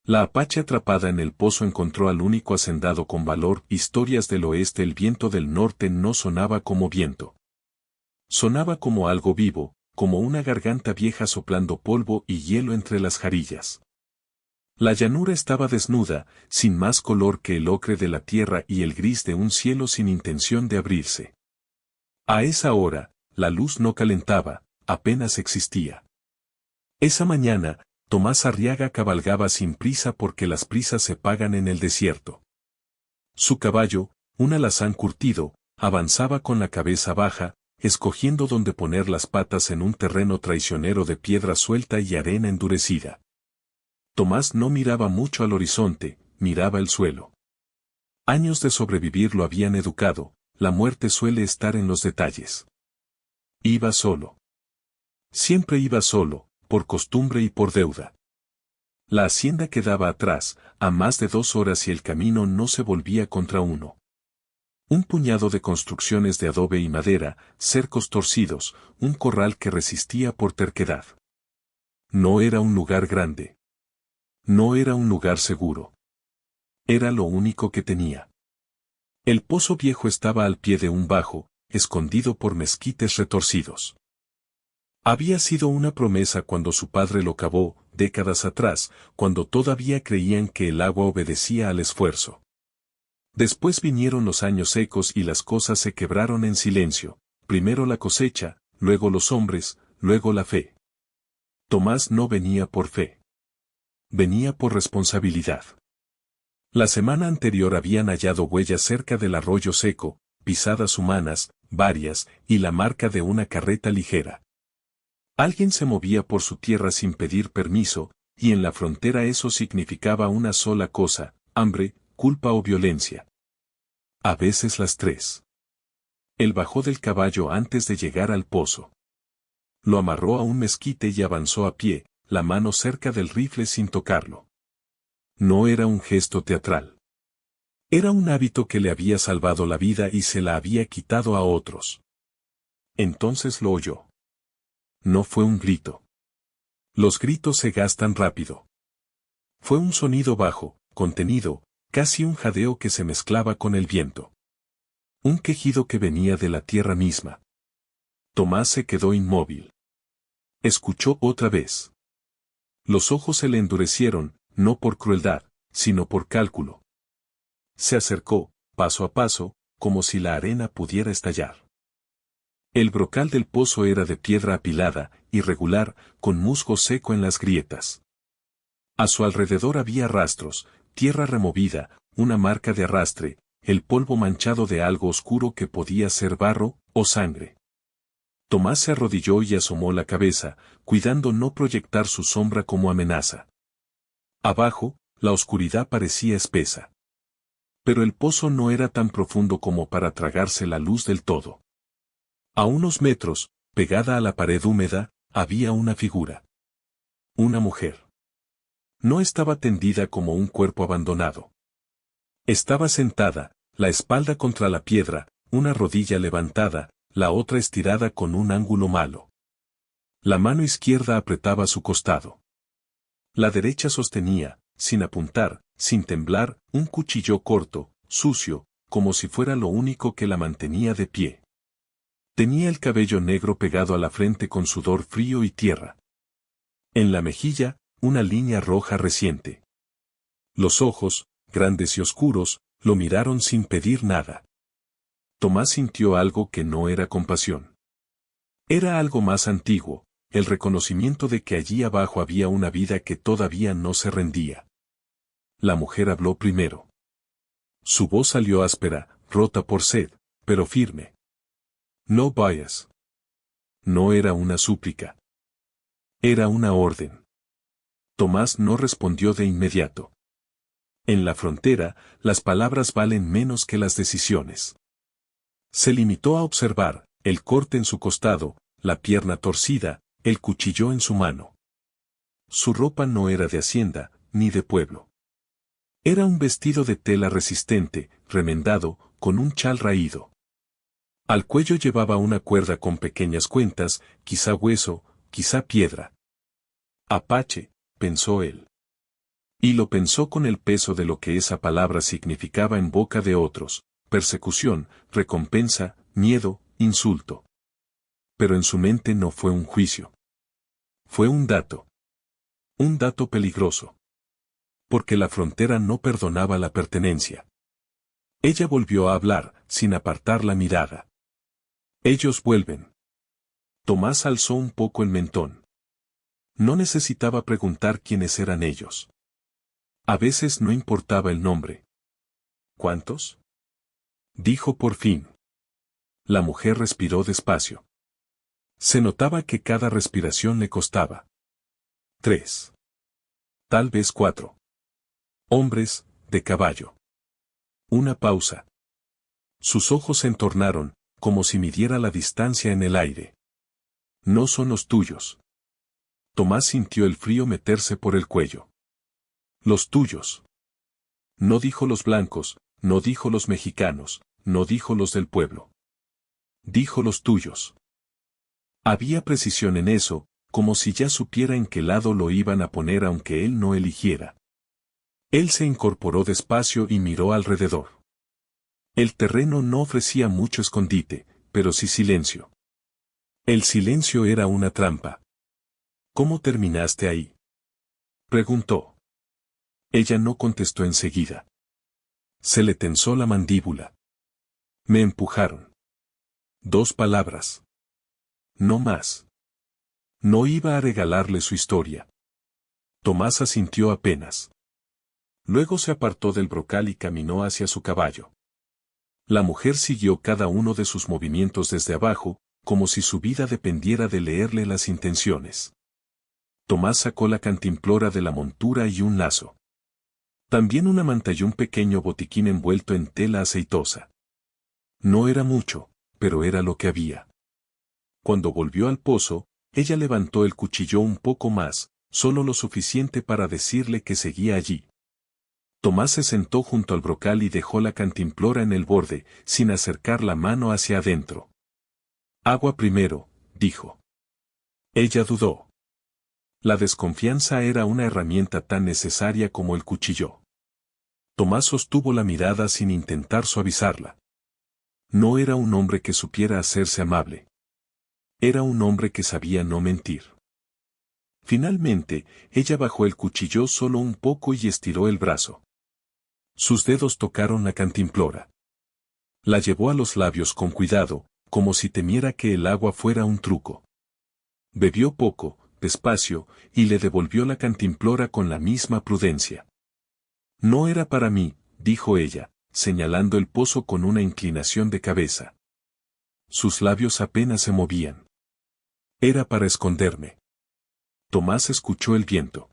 La Apache atrapada en el pozo encontró al único hacendado con valor. Historias del oeste. El viento del norte no sonaba como viento. Sonaba como algo vivo, como una garganta vieja soplando polvo y hielo entre las jarillas. La llanura estaba desnuda, sin más color que el ocre de la tierra y el gris de un cielo sin intención de abrirse. A esa hora, la luz no calentaba, apenas existía. Esa mañana, Tomás Arriaga cabalgaba sin prisa porque las prisas se pagan en el desierto. Su caballo, un alazán curtido, avanzaba con la cabeza baja, escogiendo dónde poner las patas en un terreno traicionero de piedra suelta y arena endurecida. Tomás no miraba mucho al horizonte, miraba el suelo. Años de sobrevivir lo habían educado, la muerte suele estar en los detalles. Iba solo. Siempre iba solo, por costumbre y por deuda. La hacienda quedaba atrás, a más de 2 horas y el camino no se volvía contra uno. Un puñado de construcciones de adobe y madera, cercos torcidos, un corral que resistía por terquedad. No era un lugar grande. No era un lugar seguro. Era lo único que tenía. El pozo viejo estaba al pie de un bajo, escondido por mezquites retorcidos. Había sido una promesa cuando su padre lo cavó, décadas atrás, cuando todavía creían que el agua obedecía al esfuerzo. Después vinieron los años secos y las cosas se quebraron en silencio, primero la cosecha, luego los hombres, luego la fe. Tomás no venía por fe. Venía por responsabilidad. La semana anterior habían hallado huellas cerca del arroyo seco, pisadas humanas, varias, y la marca de una carreta ligera. Alguien se movía por su tierra sin pedir permiso, y en la frontera eso significaba una sola cosa, hambre, culpa o violencia. A veces las tres. Él bajó del caballo antes de llegar al pozo. Lo amarró a un mezquite y avanzó a pie, la mano cerca del rifle sin tocarlo. No era un gesto teatral. Era un hábito que le había salvado la vida y se la había quitado a otros. Entonces lo oyó. No fue un grito. Los gritos se gastan rápido. Fue un sonido bajo, contenido, casi un jadeo que se mezclaba con el viento. Un quejido que venía de la tierra misma. Tomás se quedó inmóvil. Escuchó otra vez. Los ojos se le endurecieron, no por crueldad, sino por cálculo. Se acercó, paso a paso, como si la arena pudiera estallar. El brocal del pozo era de piedra apilada, irregular, con musgo seco en las grietas. A su alrededor había rastros, tierra removida, una marca de arrastre, el polvo manchado de algo oscuro que podía ser barro o sangre. Tomás se arrodilló y asomó la cabeza, cuidando no proyectar su sombra como amenaza. Abajo, la oscuridad parecía espesa. Pero el pozo no era tan profundo como para tragarse la luz del todo. A unos metros, pegada a la pared húmeda, había una figura. Una mujer. No estaba tendida como un cuerpo abandonado. Estaba sentada, la espalda contra la piedra, una rodilla levantada, la otra estirada con un ángulo malo. La mano izquierda apretaba su costado. La derecha sostenía, sin apuntar, sin temblar, un cuchillo corto, sucio, como si fuera lo único que la mantenía de pie. Tenía el cabello negro pegado a la frente con sudor frío y tierra. En la mejilla, una línea roja reciente. Los ojos, grandes y oscuros, lo miraron sin pedir nada. Tomás sintió algo que no era compasión. Era algo más antiguo, el reconocimiento de que allí abajo había una vida que todavía no se rendía. La mujer habló primero. Su voz salió áspera, rota por sed, pero firme. No vayas. No era una súplica. Era una orden. Tomás no respondió de inmediato. En la frontera, las palabras valen menos que las decisiones. Se limitó a observar, el corte en su costado, la pierna torcida, el cuchillo en su mano. Su ropa no era de hacienda, ni de pueblo. Era un vestido de tela resistente, remendado, con un chal raído. Al cuello llevaba una cuerda con pequeñas cuentas, quizá hueso, quizá piedra. Apache, pensó él. Y lo pensó con el peso de lo que esa palabra significaba en boca de otros: persecución, recompensa, miedo, insulto. Pero en su mente no fue un juicio. Fue un dato. Un dato peligroso. Porque la frontera no perdonaba la pertenencia. Ella volvió a hablar, sin apartar la mirada. Ellos vuelven. Tomás alzó un poco el mentón. No necesitaba preguntar quiénes eran ellos. A veces no importaba el nombre. ¿Cuántos? Dijo por fin. La mujer respiró despacio. Se notaba que cada respiración le costaba. 3. Tal vez 4. Hombres, de caballo. Una pausa. Sus ojos se entornaron, como si midiera la distancia en el aire. No son los tuyos. Tomás sintió el frío meterse por el cuello. Los tuyos. No dijo los blancos, no dijo los mexicanos, no dijo los del pueblo. Dijo los tuyos. Había precisión en eso, como si ya supiera en qué lado lo iban a poner aunque él no eligiera. Él se incorporó despacio y miró alrededor. El terreno no ofrecía mucho escondite, pero sí silencio. El silencio era una trampa. ¿Cómo terminaste ahí?, preguntó. Ella no contestó enseguida. Se le tensó la mandíbula. Me empujaron. 2 palabras. No más. No iba a regalarle su historia. Tomás asintió apenas. Luego se apartó del brocal y caminó hacia su caballo. La mujer siguió cada uno de sus movimientos desde abajo, como si su vida dependiera de leerle las intenciones. Tomás sacó la cantimplora de la montura y un lazo. También una manta y un pequeño botiquín envuelto en tela aceitosa. No era mucho, pero era lo que había. Cuando volvió al pozo, ella levantó el cuchillo un poco más, solo lo suficiente para decirle que seguía allí. Tomás se sentó junto al brocal y dejó la cantimplora en el borde, sin acercar la mano hacia adentro. Agua primero, dijo. Ella dudó. La desconfianza era una herramienta tan necesaria como el cuchillo. Tomás sostuvo la mirada sin intentar suavizarla. No era un hombre que supiera hacerse amable. Era un hombre que sabía no mentir. Finalmente, ella bajó el cuchillo solo un poco y estiró el brazo. Sus dedos tocaron la cantimplora. La llevó a los labios con cuidado, como si temiera que el agua fuera un truco. Bebió poco, despacio, y le devolvió la cantimplora con la misma prudencia. No era para mí, dijo ella, señalando el pozo con una inclinación de cabeza. Sus labios apenas se movían. Era para esconderme. Tomás escuchó el viento.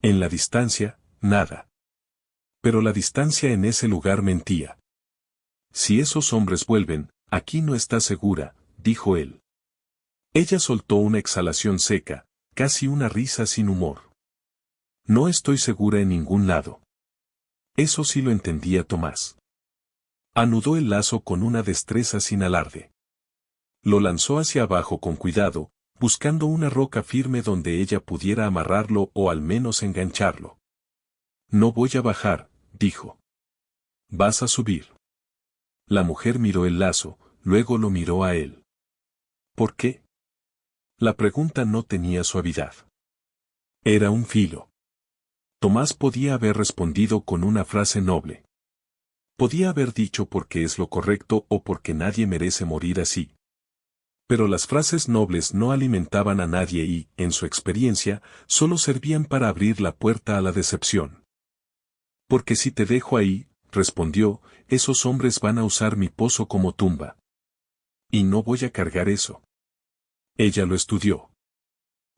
En la distancia, nada. Pero la distancia en ese lugar mentía. Si esos hombres vuelven, aquí no está segura, dijo él. Ella soltó una exhalación seca, casi una risa sin humor. No estoy segura en ningún lado. Eso sí lo entendía Tomás. Anudó el lazo con una destreza sin alarde. Lo lanzó hacia abajo con cuidado, buscando una roca firme donde ella pudiera amarrarlo o al menos engancharlo. No voy a bajar, dijo. Vas a subir. La mujer miró el lazo, luego lo miró a él. ¿Por qué? La pregunta no tenía suavidad. Era un filo. Tomás podía haber respondido con una frase noble. Podía haber dicho porque es lo correcto o porque nadie merece morir así. Pero las frases nobles no alimentaban a nadie y, en su experiencia, solo servían para abrir la puerta a la decepción. Porque si te dejo ahí, respondió, esos hombres van a usar mi pozo como tumba. Y no voy a cargar eso. Ella lo estudió.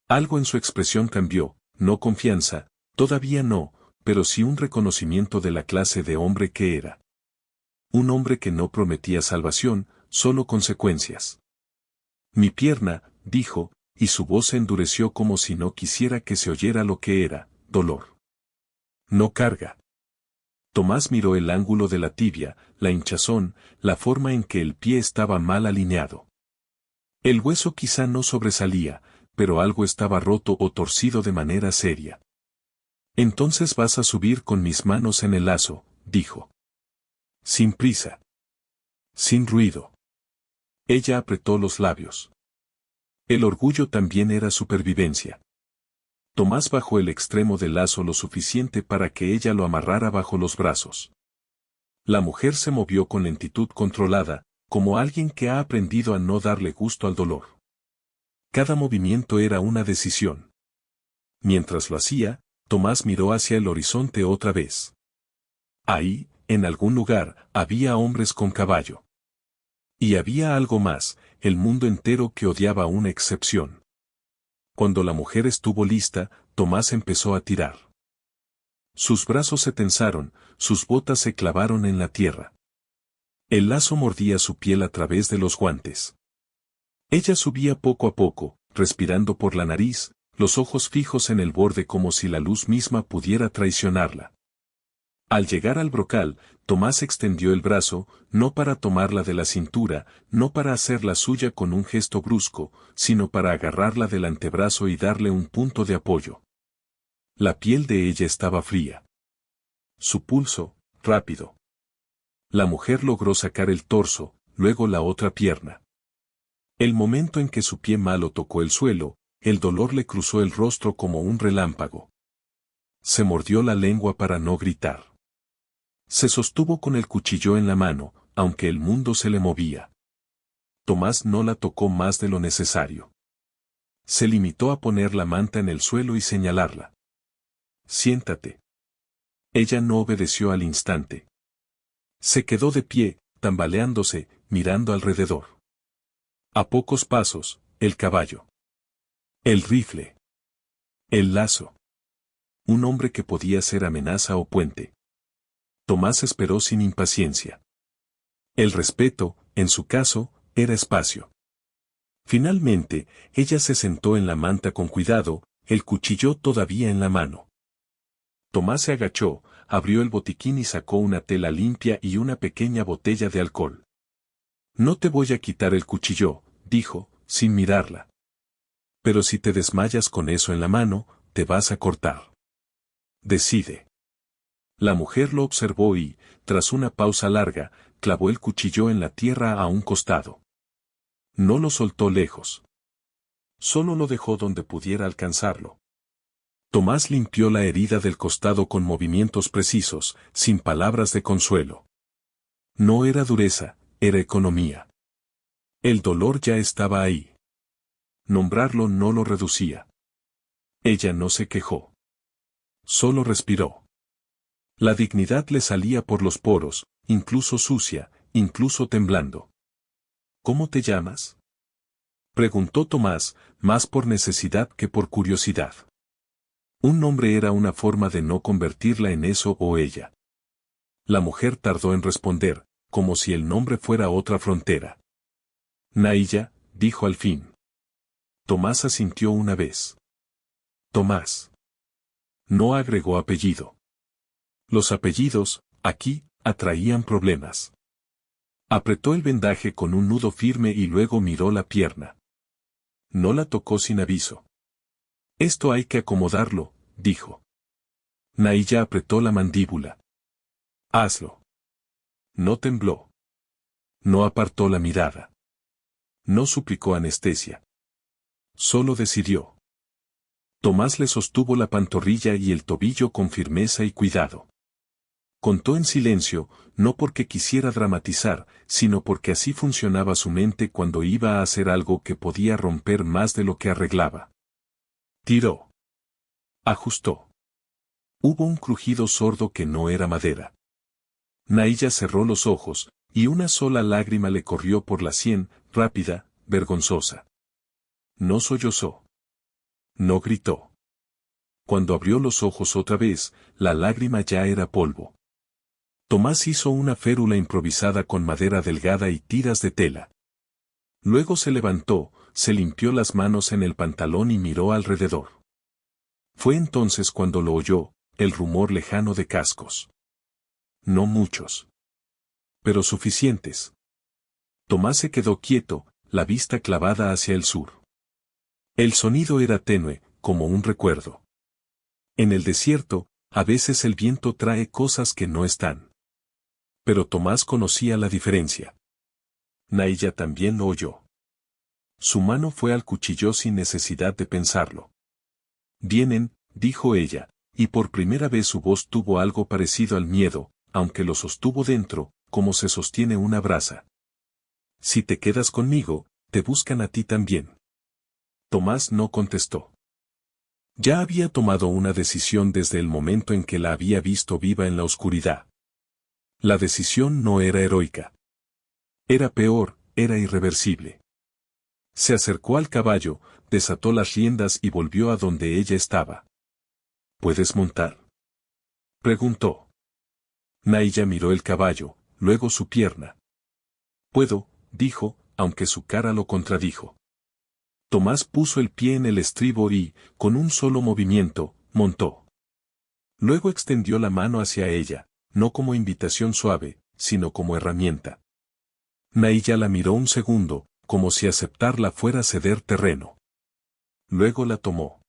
Algo en su expresión cambió, no confianza, todavía no, pero sí un reconocimiento de la clase de hombre que era. Un hombre que no prometía salvación, solo consecuencias. Mi pierna, dijo, y su voz se endureció como si no quisiera que se oyera lo que era, dolor. No carga. Tomás miró el ángulo de la tibia, la hinchazón, la forma en que el pie estaba mal alineado. El hueso quizá no sobresalía, pero algo estaba roto o torcido de manera seria. Entonces vas a subir con mis manos en el lazo, dijo. Sin prisa. Sin ruido. Ella apretó los labios. El orgullo también era supervivencia. Tomás bajó el extremo del lazo lo suficiente para que ella lo amarrara bajo los brazos. La mujer se movió con lentitud controlada, como alguien que ha aprendido a no darle gusto al dolor. Cada movimiento era una decisión. Mientras lo hacía, Tomás miró hacia el horizonte otra vez. Ahí, en algún lugar, había hombres con caballo. Y había algo más, el mundo entero que odiaba una excepción. Cuando la mujer estuvo lista, Tomás empezó a tirar. Sus brazos se tensaron, sus botas se clavaron en la tierra. El lazo mordía su piel a través de los guantes. Ella subía poco a poco, respirando por la nariz, los ojos fijos en el borde como si la luz misma pudiera traicionarla. Al llegar al brocal, Tomás extendió el brazo, no para tomarla de la cintura, no para hacerla suya con un gesto brusco, sino para agarrarla del antebrazo y darle un punto de apoyo. La piel de ella estaba fría. Su pulso, rápido. La mujer logró sacar el torso, luego la otra pierna. El momento en que su pie malo tocó el suelo, el dolor le cruzó el rostro como un relámpago. Se mordió la lengua para no gritar. Se sostuvo con el cuchillo en la mano, aunque el mundo se le movía. Tomás no la tocó más de lo necesario. Se limitó a poner la manta en el suelo y señalarla. Siéntate. Ella no obedeció al instante. Se quedó de pie, tambaleándose, mirando alrededor. A pocos pasos, el caballo. El rifle. El lazo. Un hombre que podía ser amenaza o puente. Tomás esperó sin impaciencia. El respeto, en su caso, era espacio. Finalmente, ella se sentó en la manta con cuidado, el cuchillo todavía en la mano. Tomás se agachó, abrió el botiquín y sacó una tela limpia y una pequeña botella de alcohol. No te voy a quitar el cuchillo, dijo, sin mirarla. Pero si te desmayas con eso en la mano, te vas a cortar. Decide. La mujer lo observó y, tras una pausa larga, clavó el cuchillo en la tierra a un costado. No lo soltó lejos. Solo lo dejó donde pudiera alcanzarlo. Tomás limpió la herida del costado con movimientos precisos, sin palabras de consuelo. No era dureza, era economía. El dolor ya estaba ahí. Nombrarlo no lo reducía. Ella no se quejó. Solo respiró. La dignidad le salía por los poros, incluso sucia, incluso temblando. ¿Cómo te llamas? Preguntó Tomás, más por necesidad que por curiosidad. Un nombre era una forma de no convertirla en eso o ella. La mujer tardó en responder, como si el nombre fuera otra frontera. Nailla, dijo al fin. Tomás asintió una vez. Tomás. No agregó apellido. Los apellidos, aquí, atraían problemas. Apretó el vendaje con un nudo firme y luego miró la pierna. No la tocó sin aviso. Esto hay que acomodarlo, dijo. Nailla apretó la mandíbula. Hazlo. No tembló. No apartó la mirada. No suplicó anestesia. Solo decidió. Tomás le sostuvo la pantorrilla y el tobillo con firmeza y cuidado. Contó en silencio, no porque quisiera dramatizar, sino porque así funcionaba su mente cuando iba a hacer algo que podía romper más de lo que arreglaba. Tiró. Ajustó. Hubo un crujido sordo que no era madera. Nailla cerró los ojos, y una sola lágrima le corrió por la sien, rápida, vergonzosa. No sollozó. No gritó. Cuando abrió los ojos otra vez, la lágrima ya era polvo. Tomás hizo una férula improvisada con madera delgada y tiras de tela. Luego se levantó, se limpió las manos en el pantalón y miró alrededor. Fue entonces cuando lo oyó, el rumor lejano de cascos. No muchos. Pero suficientes. Tomás se quedó quieto, la vista clavada hacia el sur. El sonido era tenue, como un recuerdo. En el desierto, a veces el viento trae cosas que no están. Pero Tomás conocía la diferencia. Nahilla también lo oyó. Su mano fue al cuchillo sin necesidad de pensarlo. Vienen, dijo ella, y por primera vez su voz tuvo algo parecido al miedo, aunque lo sostuvo dentro, como se sostiene una brasa. Si te quedas conmigo, te buscan a ti también. Tomás no contestó. Ya había tomado una decisión desde el momento en que la había visto viva en la oscuridad. La decisión no era heroica. Era peor, era irreversible. Se acercó al caballo, desató las riendas y volvió a donde ella estaba. ¿Puedes montar?, preguntó. Nahilla miró el caballo, luego su pierna. Puedo, dijo, aunque su cara lo contradijo. Tomás puso el pie en el estribo y, con un solo movimiento, montó. Luego extendió la mano hacia ella, no como invitación suave, sino como herramienta. Nahilla la miró un segundo, como si aceptarla fuera ceder terreno. Luego la tomó.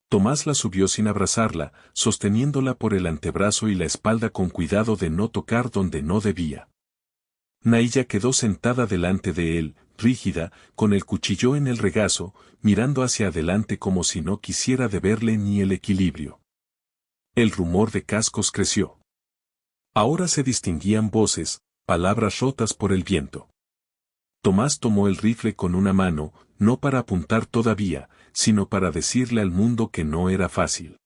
Tomás la subió sin abrazarla, sosteniéndola por el antebrazo y la espalda con cuidado de no tocar donde no debía. Nahilla quedó sentada delante de él, rígida, con el cuchillo en el regazo, mirando hacia adelante como si no quisiera deberle ni el equilibrio. El rumor de cascos creció. Ahora se distinguían voces, palabras rotas por el viento. Tomás tomó el rifle con una mano, no para apuntar todavía, sino para decirle al mundo que no era fácil.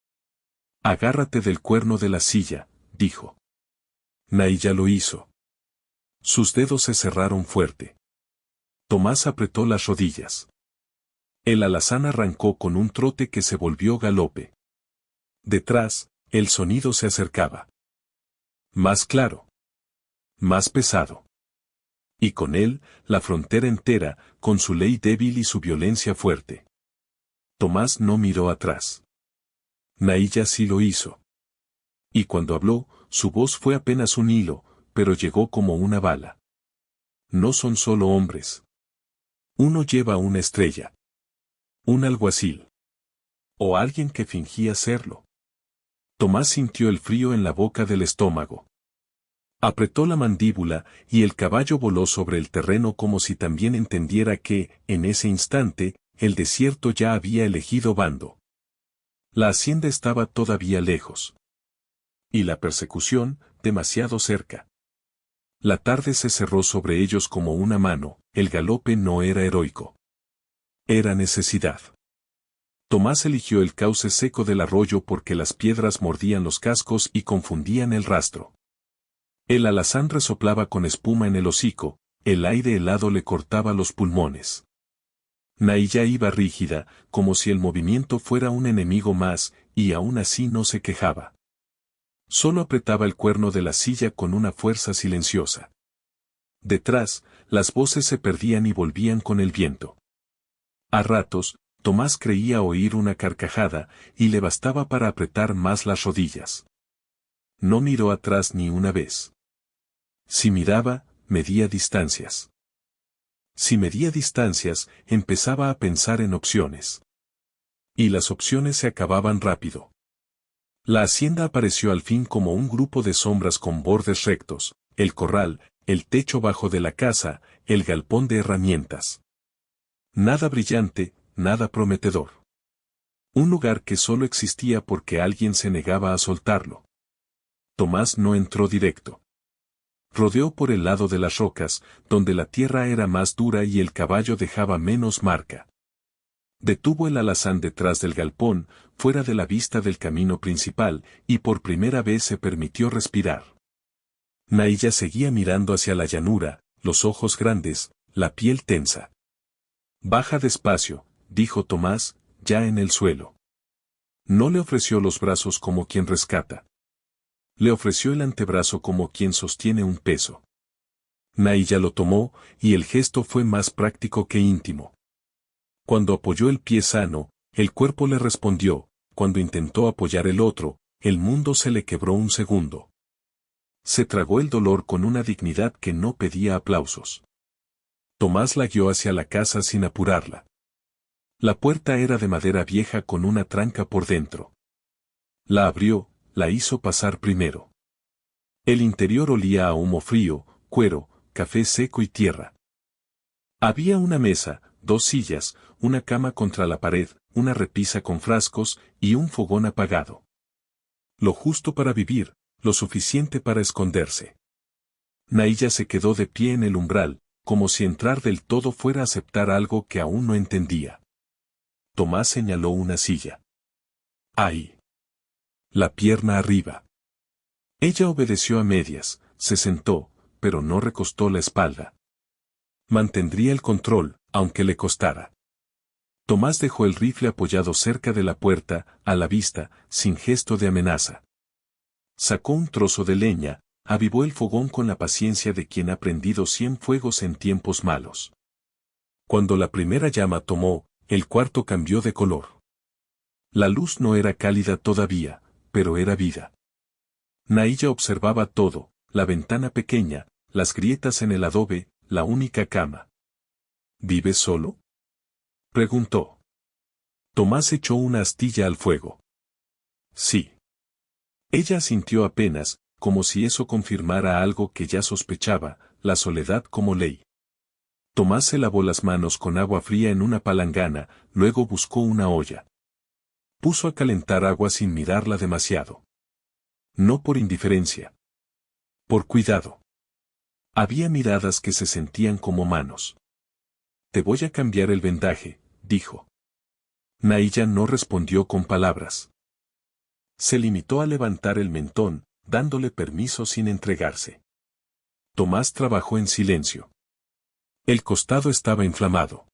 Agárrate del cuerno de la silla, dijo. Nahilla lo hizo. Sus dedos se cerraron fuerte. Tomás apretó las rodillas. El alazán arrancó con un trote que se volvió galope. Detrás, el sonido se acercaba. Más claro. Más pesado. Y con él, la frontera entera, con su ley débil y su violencia fuerte. Tomás no miró atrás. Nahilla sí lo hizo. Y cuando habló, su voz fue apenas un hilo, pero llegó como una bala. No son solo hombres. Uno lleva una estrella. Un alguacil. O alguien que fingía serlo. Tomás sintió el frío en la boca del estómago. Apretó la mandíbula y el caballo voló sobre el terreno como si también entendiera que, en ese instante, el desierto ya había elegido bando. La hacienda estaba todavía lejos. Y la persecución, demasiado cerca. La tarde se cerró sobre ellos como una mano, el galope no era heroico. Era necesidad. Tomás eligió el cauce seco del arroyo porque las piedras mordían los cascos y confundían el rastro. El alazán resoplaba con espuma en el hocico, el aire helado le cortaba los pulmones. Nahilla iba rígida, como si el movimiento fuera un enemigo más, y aún así no se quejaba. Solo apretaba el cuerno de la silla con una fuerza silenciosa. Detrás, las voces se perdían y volvían con el viento. A ratos, Tomás creía oír una carcajada, y le bastaba para apretar más las rodillas. No miró atrás ni una vez. Si miraba, medía distancias. Si medía distancias, empezaba a pensar en opciones. Y las opciones se acababan rápido. La hacienda apareció al fin como un grupo de sombras con bordes rectos, el corral, el techo bajo de la casa, el galpón de herramientas. Nada brillante, nada prometedor. Un lugar que solo existía porque alguien se negaba a soltarlo. Tomás no entró directo. Rodeó por el lado de las rocas, donde la tierra era más dura y el caballo dejaba menos marca. Detuvo el alazán detrás del galpón, fuera de la vista del camino principal, y por primera vez se permitió respirar. Nahilla seguía mirando hacia la llanura, los ojos grandes, la piel tensa. Baja despacio, dijo Tomás, ya en el suelo. No le ofreció los brazos como quien rescata. Le ofreció el antebrazo como quien sostiene un peso. Nahilla lo tomó, y el gesto fue más práctico que íntimo. Cuando apoyó el pie sano, el cuerpo le respondió, cuando intentó apoyar el otro, el mundo se le quebró un segundo. Se tragó el dolor con una dignidad que no pedía aplausos. Tomás la guió hacia la casa sin apurarla. La puerta era de madera vieja con una tranca por dentro. La abrió, la hizo pasar primero. El interior olía a humo frío, cuero, café seco y tierra. Había una mesa, 2 sillas, una cama contra la pared, una repisa con frascos y un fogón apagado. Lo justo para vivir, lo suficiente para esconderse. Nahilla se quedó de pie en el umbral, como si entrar del todo fuera a aceptar algo que aún no entendía. Tomás señaló una silla. Ahí. La pierna arriba. Ella obedeció a medias, se sentó, pero no recostó la espalda. Mantendría el control, aunque le costara. Tomás dejó el rifle apoyado cerca de la puerta, a la vista, sin gesto de amenaza. Sacó un trozo de leña, avivó el fogón con la paciencia de quien ha prendido 100 fuegos en tiempos malos. Cuando la primera llama tomó, el cuarto cambió de color. La luz no era cálida todavía, pero era vida. Nahilla observaba todo, la ventana pequeña, las grietas en el adobe, la única cama. ¿Vives solo?, preguntó. Tomás echó una astilla al fuego. Sí. Ella asintió apenas, como si eso confirmara algo que ya sospechaba, la soledad como ley. Tomás se lavó las manos con agua fría en una palangana, luego buscó una olla. Puso a calentar agua sin mirarla demasiado. No por indiferencia. Por cuidado. Había miradas que se sentían como manos. Te voy a cambiar el vendaje, dijo. Nahilla no respondió con palabras. Se limitó a levantar el mentón, dándole permiso sin entregarse. Tomás trabajó en silencio. El costado estaba inflamado.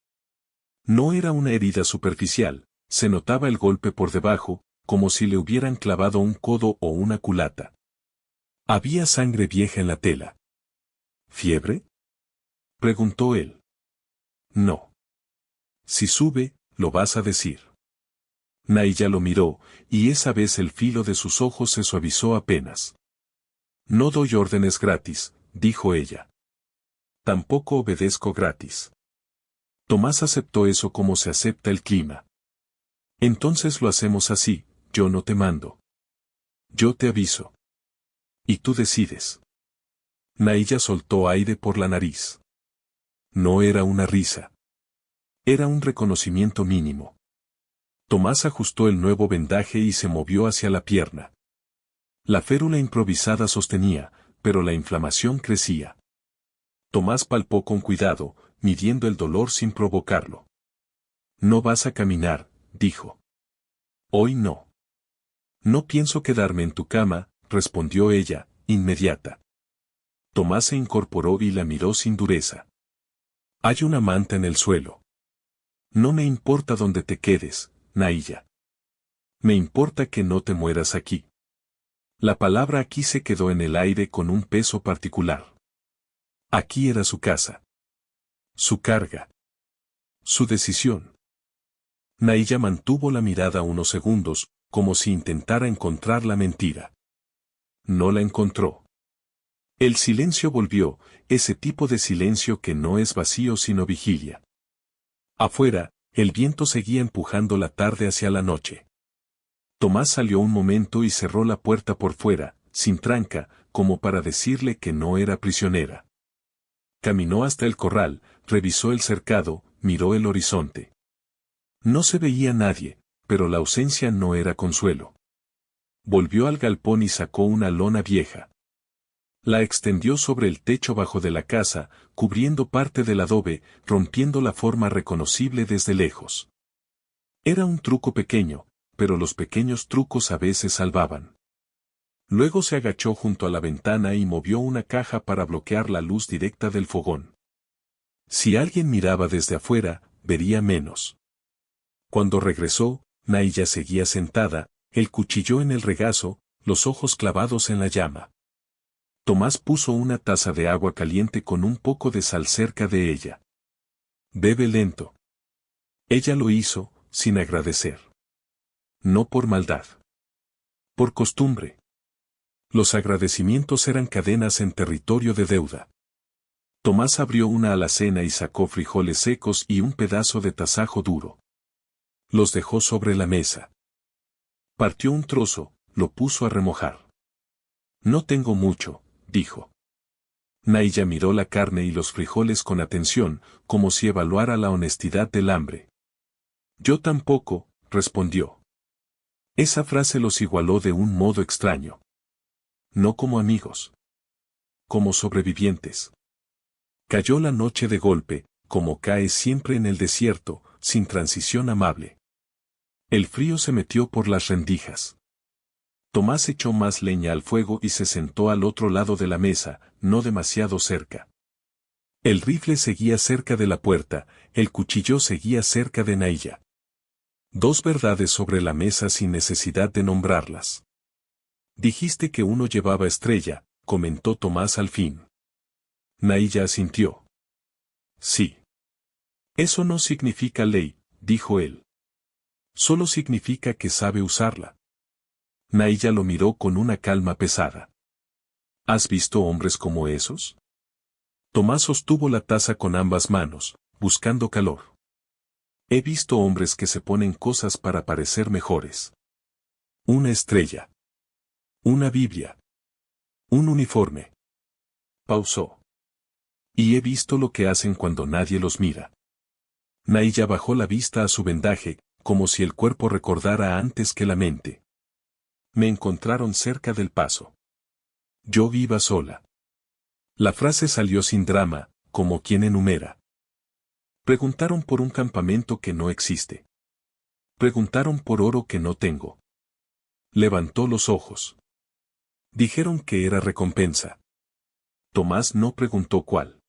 No era una herida superficial, se notaba el golpe por debajo, como si le hubieran clavado un codo o una culata. Había sangre vieja en la tela. ¿Fiebre?, preguntó él. No. Si sube, lo vas a decir. Nahilla lo miró, y esa vez el filo de sus ojos se suavizó apenas. No doy órdenes gratis, dijo ella. Tampoco obedezco gratis. Tomás aceptó eso como se acepta el clima. Entonces lo hacemos así, yo no te mando. Yo te aviso. Y tú decides. Nahilla soltó aire por la nariz. No era una risa. Era un reconocimiento mínimo. Tomás ajustó el nuevo vendaje y se movió hacia la pierna. La férula improvisada sostenía, pero la inflamación crecía. Tomás palpó con cuidado, midiendo el dolor sin provocarlo. No vas a caminar, dijo. Hoy no. No pienso quedarme en tu cama, respondió ella, inmediata. Tomás se incorporó y la miró sin dureza. Hay una manta en el suelo. No me importa dónde te quedes, Nahilla. Me importa que no te mueras aquí. La palabra aquí se quedó en el aire con un peso particular. Aquí era su casa. Su carga. Su decisión. Nahilla mantuvo la mirada unos segundos, como si intentara encontrar la mentira. No la encontró. El silencio volvió, ese tipo de silencio que no es vacío sino vigilia. Afuera, el viento seguía empujando la tarde hacia la noche. Tomás salió un momento y cerró la puerta por fuera, sin tranca, como para decirle que no era prisionera. Caminó hasta el corral, revisó el cercado, miró el horizonte. No se veía nadie, pero la ausencia no era consuelo. Volvió al galpón y sacó una lona vieja. La extendió sobre el techo bajo de la casa, cubriendo parte del adobe, rompiendo la forma reconocible desde lejos. Era un truco pequeño, pero los pequeños trucos a veces salvaban. Luego se agachó junto a la ventana y movió una caja para bloquear la luz directa del fogón. Si alguien miraba desde afuera, vería menos. Cuando regresó, Nahilla seguía sentada, el cuchillo en el regazo, los ojos clavados en la llama. Tomás puso una taza de agua caliente con un poco de sal cerca de ella. Bebe lento. Ella lo hizo, sin agradecer. No por maldad. Por costumbre. Los agradecimientos eran cadenas en territorio de deuda. Tomás abrió una alacena y sacó frijoles secos y un pedazo de tasajo duro. Los dejó sobre la mesa. Partió un trozo, lo puso a remojar. No tengo mucho, dijo. Naiya miró la carne y los frijoles con atención, como si evaluara la honestidad del hambre. Yo tampoco, respondió. Esa frase los igualó de un modo extraño. No como amigos. Como sobrevivientes. Cayó la noche de golpe, como cae siempre en el desierto, sin transición amable. El frío se metió por las rendijas. Tomás echó más leña al fuego y se sentó al otro lado de la mesa, no demasiado cerca. El rifle seguía cerca de la puerta, el cuchillo seguía cerca de Naiya. Dos verdades sobre la mesa sin necesidad de nombrarlas. Dijiste que uno llevaba estrella, comentó Tomás al fin. Naiya asintió. Sí. Eso no significa ley, dijo él. Solo significa que sabe usarla. Naiya lo miró con una calma pesada. ¿Has visto hombres como esos? Tomás sostuvo la taza con ambas manos, buscando calor. He visto hombres que se ponen cosas para parecer mejores. Una estrella. Una Biblia. Un uniforme. Pausó. Y he visto lo que hacen cuando nadie los mira. Naiya bajó la vista a su vendaje, como si el cuerpo recordara antes que la mente. Me encontraron cerca del paso. Yo iba sola. La frase salió sin drama, como quien enumera. Preguntaron por un campamento que no existe. Preguntaron por oro que no tengo. Levantó los ojos. Dijeron que era recompensa. Tomás no preguntó cuál.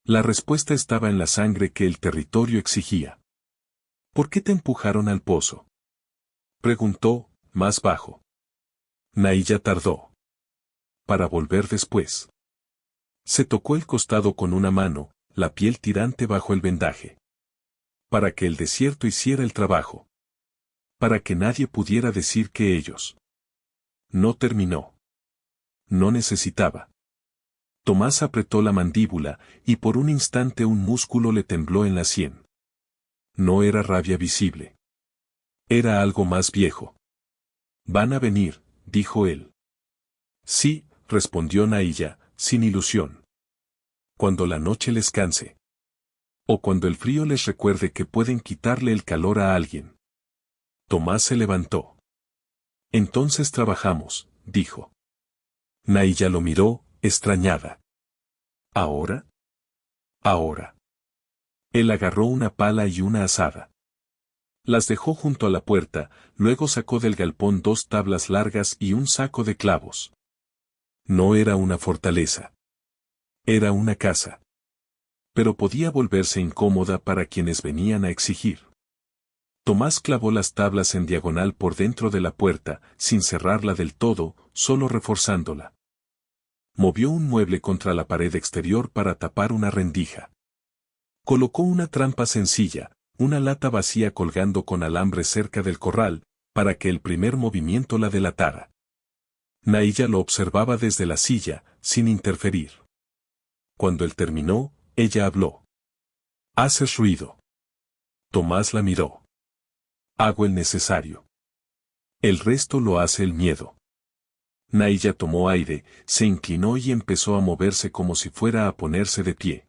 La respuesta estaba en la sangre que el territorio exigía. ¿Por qué te empujaron al pozo? Preguntó, más bajo. Naiya tardó. Para volver después. Se tocó el costado con una mano, la piel tirante bajo el vendaje. Para que el desierto hiciera el trabajo. Para que nadie pudiera decir que ellos. No terminó. No necesitaba. Tomás apretó la mandíbula, y por un instante un músculo le tembló en la sien. No era rabia visible. Era algo más viejo. Van a venir, dijo él. Sí, respondió Naiya, sin ilusión. Cuando la noche les canse. O cuando el frío les recuerde que pueden quitarle el calor a alguien. Tomás se levantó. Entonces trabajamos, dijo. Naiya lo miró, extrañada. ¿Ahora? Ahora. Él agarró una pala y una azada. Las dejó junto a la puerta, luego sacó del galpón 2 tablas largas y un saco de clavos. No era una fortaleza. Era una casa. Pero podía volverse incómoda para quienes venían a exigir. Tomás clavó las tablas en diagonal por dentro de la puerta, sin cerrarla del todo, solo reforzándola. Movió un mueble contra la pared exterior para tapar una rendija. Colocó una trampa sencilla, una lata vacía colgando con alambre cerca del corral, para que el primer movimiento la delatara. Naiya lo observaba desde la silla, sin interferir. Cuando él terminó, ella habló. «Haces ruido». Tomás la miró. «Hago el necesario. El resto lo hace el miedo». Naiya tomó aire, se inclinó y empezó a moverse como si fuera a ponerse de pie.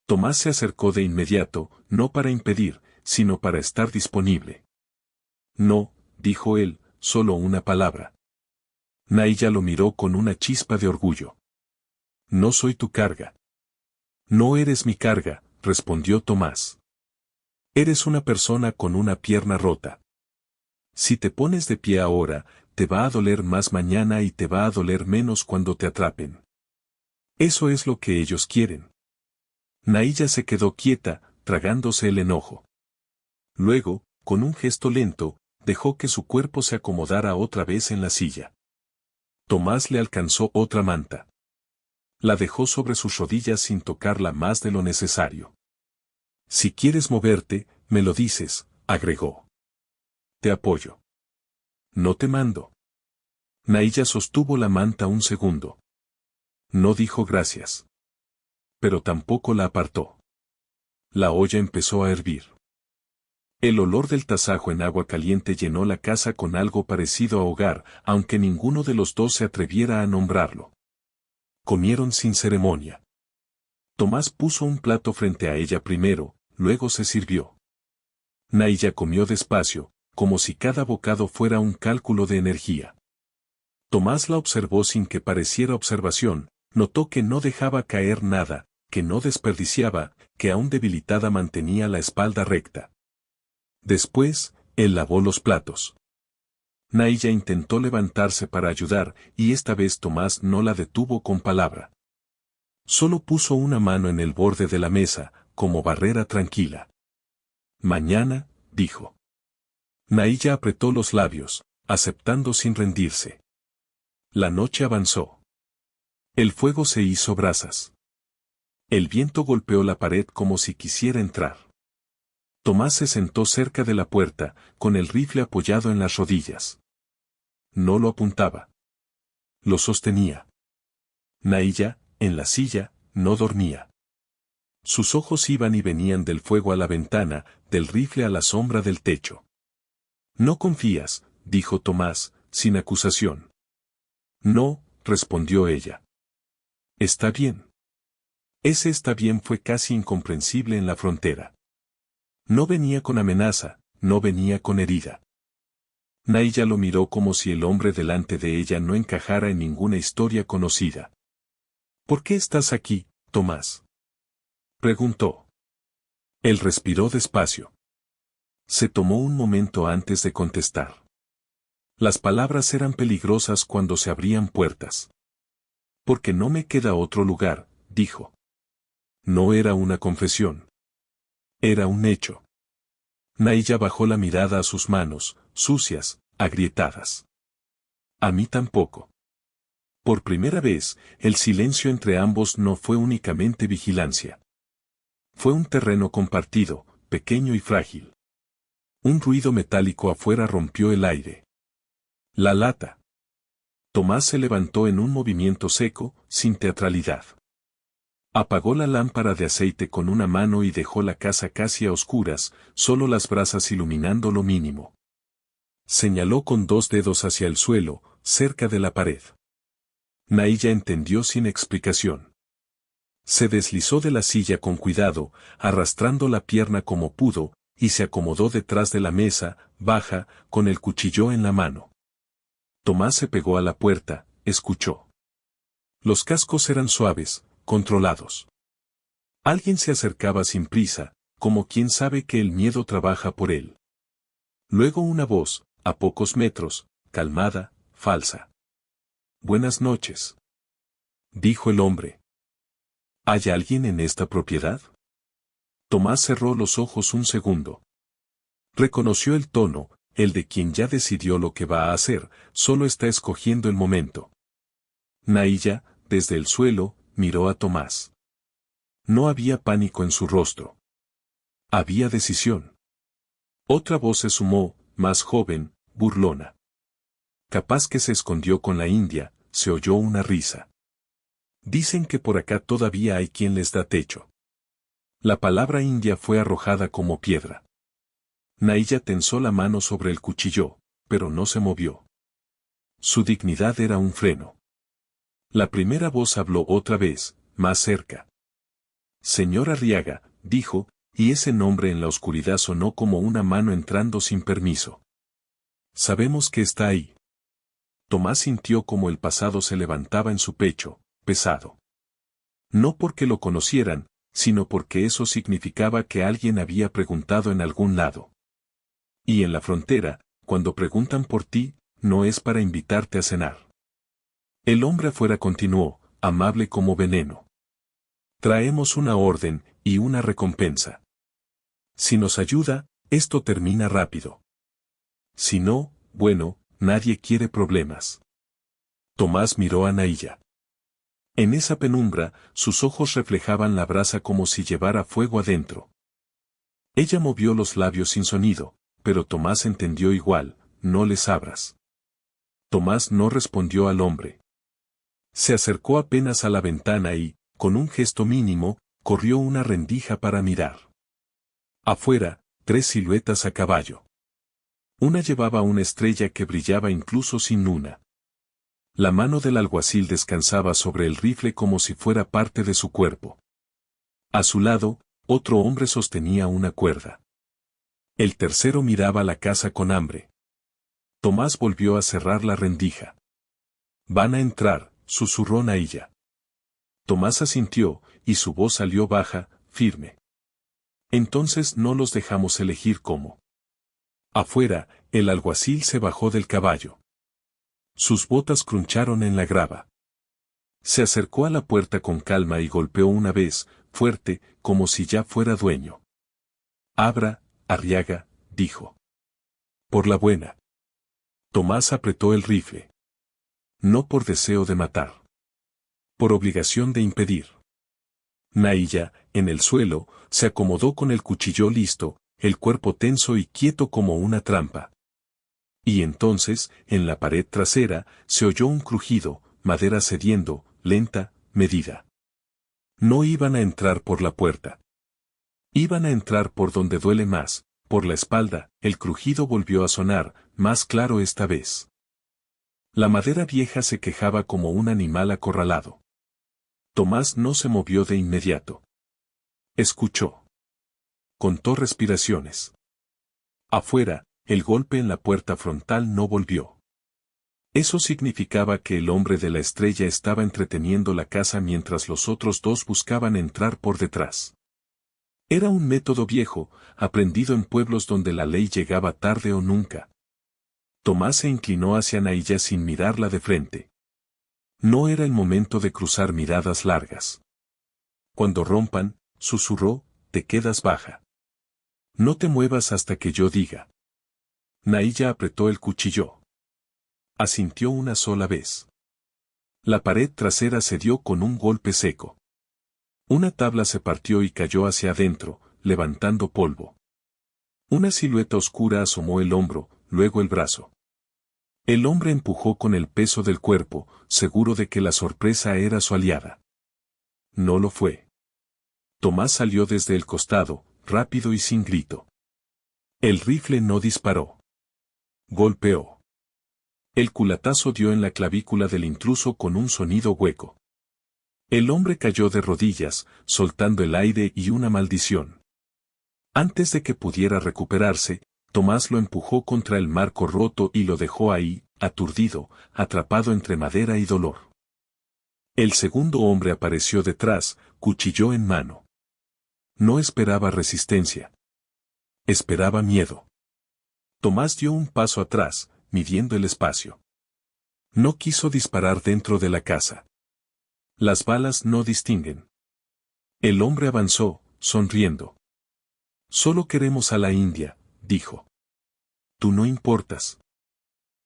Tomás se acercó de inmediato, no para impedir, sino para estar disponible. «No», dijo él, «solo una palabra». Naiya lo miró con una chispa de orgullo. «No soy tu carga». «No eres mi carga», respondió Tomás. «Eres una persona con una pierna rota. Si te pones de pie ahora, te va a doler más mañana y te va a doler menos cuando te atrapen. Eso es lo que ellos quieren». Naiya se quedó quieta, tragándose el enojo. Luego, con un gesto lento, dejó que su cuerpo se acomodara otra vez en la silla. Tomás le alcanzó otra manta. La dejó sobre sus rodillas sin tocarla más de lo necesario. «Si quieres moverte, me lo dices», agregó. «Te apoyo». «No te mando». Naiya sostuvo la manta un segundo. No dijo gracias. Pero tampoco la apartó. La olla empezó a hervir. El olor del tasajo en agua caliente llenó la casa con algo parecido a hogar, aunque ninguno de los dos se atreviera a nombrarlo. Comieron sin ceremonia. Tomás puso un plato frente a ella primero, luego se sirvió. Naiya comió despacio, como si cada bocado fuera un cálculo de energía. Tomás la observó sin que pareciera observación, notó que no dejaba caer nada, que no desperdiciaba, que aún debilitada mantenía la espalda recta. Después, él lavó los platos. Naiya intentó levantarse para ayudar, y esta vez Tomás no la detuvo con palabra. Solo puso una mano en el borde de la mesa, como barrera tranquila. Mañana, dijo. Naiya apretó los labios, aceptando sin rendirse. La noche avanzó. El fuego se hizo brasas. El viento golpeó la pared como si quisiera entrar. Tomás se sentó cerca de la puerta, con el rifle apoyado en las rodillas. No lo apuntaba. Lo sostenía. Naiya, en la silla, no dormía. Sus ojos iban y venían del fuego a la ventana, del rifle a la sombra del techo. «No confías», dijo Tomás, sin acusación. «No», respondió ella. «Está bien». Ese está bien fue casi incomprensible en la frontera. No venía con amenaza, no venía con herida. Naiya lo miró como si el hombre delante de ella no encajara en ninguna historia conocida. «¿Por qué estás aquí, Tomás?», preguntó. Él respiró despacio. Se tomó un momento antes de contestar. Las palabras eran peligrosas cuando se abrían puertas. «Porque no me queda otro lugar», dijo. No era una confesión. Era un hecho. Naiya bajó la mirada a sus manos, sucias, agrietadas. A mí tampoco. Por primera vez, el silencio entre ambos no fue únicamente vigilancia. Fue un terreno compartido, pequeño y frágil. Un ruido metálico afuera rompió el aire. La lata. Tomás se levantó en un movimiento seco, sin teatralidad. Apagó la lámpara de aceite con una mano y dejó la casa casi a oscuras, solo las brasas iluminando lo mínimo. Señaló con 2 dedos hacia el suelo, cerca de la pared. Naiya entendió sin explicación. Se deslizó de la silla con cuidado, arrastrando la pierna como pudo, y se acomodó detrás de la mesa, baja, con el cuchillo en la mano. Tomás se pegó a la puerta, escuchó. Los cascos eran suaves, controlados. Alguien se acercaba sin prisa, como quien sabe que el miedo trabaja por él. Luego una voz, a pocos metros, calmada, falsa. «Buenas noches», dijo el hombre. «¿Hay alguien en esta propiedad?». Tomás cerró los ojos un segundo. Reconoció el tono, el de quien ya decidió lo que va a hacer, solo está escogiendo el momento. Naiya, desde el suelo, miró a Tomás. No había pánico en su rostro. Había decisión. Otra voz se sumó, más joven, burlona. Capaz que se escondió con la india, se oyó una risa. Dicen que por acá todavía hay quien les da techo. La palabra india fue arrojada como piedra. Naiya tensó la mano sobre el cuchillo, pero no se movió. Su dignidad era un freno. La primera voz habló otra vez, más cerca. «Señor Arriaga», dijo, y ese nombre en la oscuridad sonó como una mano entrando sin permiso. «Sabemos que está ahí». Tomás sintió como el pasado se levantaba en su pecho, pesado. No porque lo conocieran, sino porque eso significaba que alguien había preguntado en algún lado. Y en la frontera, cuando preguntan por ti, no es para invitarte a cenar. El hombre afuera continuó, amable como veneno. «Traemos una orden y una recompensa. Si nos ayuda, esto termina rápido. Si no, bueno, nadie quiere problemas». Tomás miró a Naiya. En esa penumbra, sus ojos reflejaban la brasa como si llevara fuego adentro. Ella movió los labios sin sonido, pero Tomás entendió igual, «no les abras». Tomás no respondió al hombre. Se acercó apenas a la ventana y, con un gesto mínimo, corrió una rendija para mirar. Afuera, 3 siluetas a caballo. Una llevaba una estrella que brillaba incluso sin luna. La mano del alguacil descansaba sobre el rifle como si fuera parte de su cuerpo. A su lado, otro hombre sostenía una cuerda. El tercero miraba la casa con hambre. Tomás volvió a cerrar la rendija. «Van a entrar», susurró Nahilla. Tomás asintió, y su voz salió baja, firme. «Entonces no los dejamos elegir cómo». Afuera, el alguacil se bajó del caballo. Sus botas cruncharon en la grava. Se acercó a la puerta con calma y golpeó una vez, fuerte, como si ya fuera dueño. «Abra, Arriaga», dijo. «Por la buena». Tomás apretó el rifle. No por deseo de matar. Por obligación de impedir. Nahilla, en el suelo, se acomodó con el cuchillo listo, el cuerpo tenso y quieto como una trampa. Y entonces, en la pared trasera, se oyó un crujido, madera cediendo, lenta, medida. No iban a entrar por la puerta. Iban a entrar por donde duele más, por la espalda. El crujido volvió a sonar, más claro esta vez. La madera vieja se quejaba como un animal acorralado. Tomás no se movió de inmediato. Escuchó. Contó respiraciones. Afuera, el golpe en la puerta frontal no volvió. Eso significaba que el hombre de la estrella estaba entreteniendo la casa mientras los otros dos buscaban entrar por detrás. Era un método viejo, aprendido en pueblos donde la ley llegaba tarde o nunca. Tomás se inclinó hacia Nahilla sin mirarla de frente. No era el momento de cruzar miradas largas. «Cuando rompan», susurró, «te quedas baja. No te muevas hasta que yo diga». Nahilla apretó el cuchillo. Asintió una sola vez. La pared trasera cedió con un golpe seco. Una tabla se partió y cayó hacia adentro, levantando polvo. Una silueta oscura asomó el hombro, luego el brazo. El hombre empujó con el peso del cuerpo, seguro de que la sorpresa era su aliada. No lo fue. Tomás salió desde el costado, rápido y sin grito. El rifle no disparó. Golpeó. El culatazo dio en la clavícula del intruso con un sonido hueco. El hombre cayó de rodillas, soltando el aire y una maldición. Antes de que pudiera recuperarse, Tomás lo empujó contra el marco roto y lo dejó ahí, aturdido, atrapado entre madera y dolor. El segundo hombre apareció detrás, cuchillo en mano. No esperaba resistencia. Esperaba miedo. Tomás dio un paso atrás, midiendo el espacio. No quiso disparar dentro de la casa. Las balas no distinguen. El hombre avanzó, sonriendo. «Solo queremos a la India», dijo. «Tú no importas».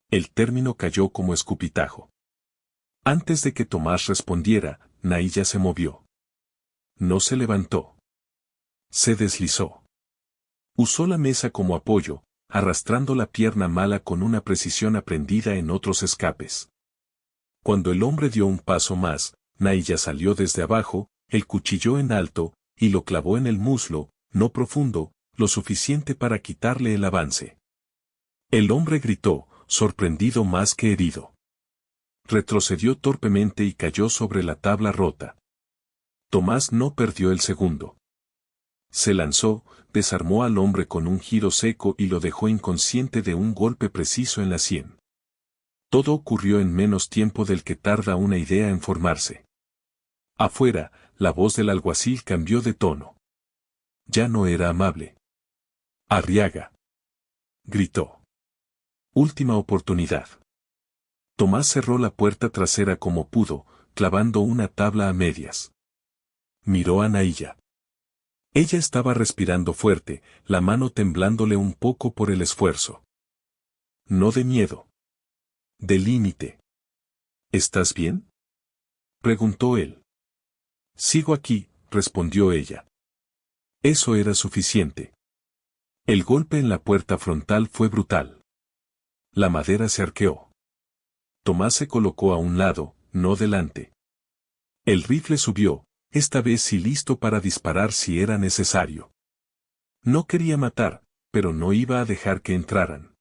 El término cayó como escupitajo. Antes de que Tomás respondiera, Nahilla se movió. No se levantó. Se deslizó. Usó la mesa como apoyo, arrastrando la pierna mala con una precisión aprendida en otros escapes. Cuando el hombre dio un paso más, Nahilla salió desde abajo, el cuchillo en alto, y lo clavó en el muslo, no profundo, lo suficiente para quitarle el avance. El hombre gritó, sorprendido más que herido. Retrocedió torpemente y cayó sobre la tabla rota. Tomás no perdió el segundo. Se lanzó, desarmó al hombre con un giro seco y lo dejó inconsciente de un golpe preciso en la sien. Todo ocurrió en menos tiempo del que tarda una idea en formarse. Afuera, la voz del alguacil cambió de tono. Ya no era amable. «Arriaga», gritó. «Última oportunidad». Tomás cerró la puerta trasera como pudo, clavando una tabla a medias. Miró a Nahilla. Ella estaba respirando fuerte, la mano temblándole un poco por el esfuerzo. No de miedo. De límite. ¿Estás bien?, preguntó él. «Sigo aquí», respondió ella. Eso era suficiente. El golpe en la puerta frontal fue brutal. La madera se arqueó. Tomás se colocó a un lado, no delante. El rifle subió, esta vez sí listo para disparar si era necesario. No quería matar, pero no iba a dejar que entraran.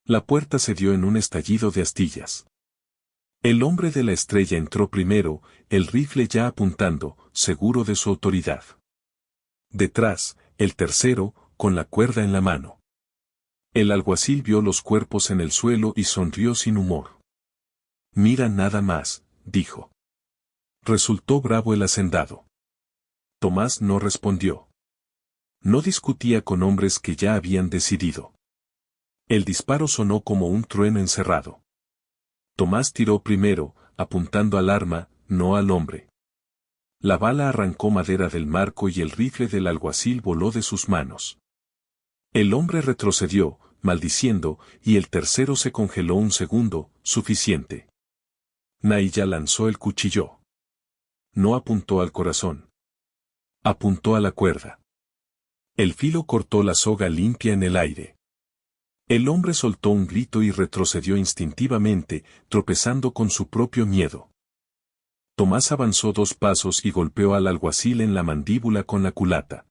La puerta se dio en un estallido de astillas. El hombre de la estrella entró primero, el rifle ya apuntando, seguro de su autoridad. Detrás, el tercero, con la cuerda en la mano. El alguacil vio los cuerpos en el suelo y sonrió sin humor. Mira nada más, dijo. Resultó bravo el hacendado. Tomás no respondió. No discutía con hombres que ya habían decidido. El disparo sonó como un trueno encerrado. Tomás tiró primero, apuntando al arma, no al hombre. La bala arrancó madera del marco y el rifle del alguacil voló de sus manos. El hombre retrocedió, maldiciendo, y el tercero se congeló un segundo, suficiente. Nahilla lanzó el cuchillo. No apuntó al corazón. Apuntó a la cuerda. El filo cortó la soga limpia en el aire. El hombre soltó un grito y retrocedió instintivamente, tropezando con su propio miedo. Tomás avanzó 2 pasos y golpeó al alguacil en la mandíbula con la culata.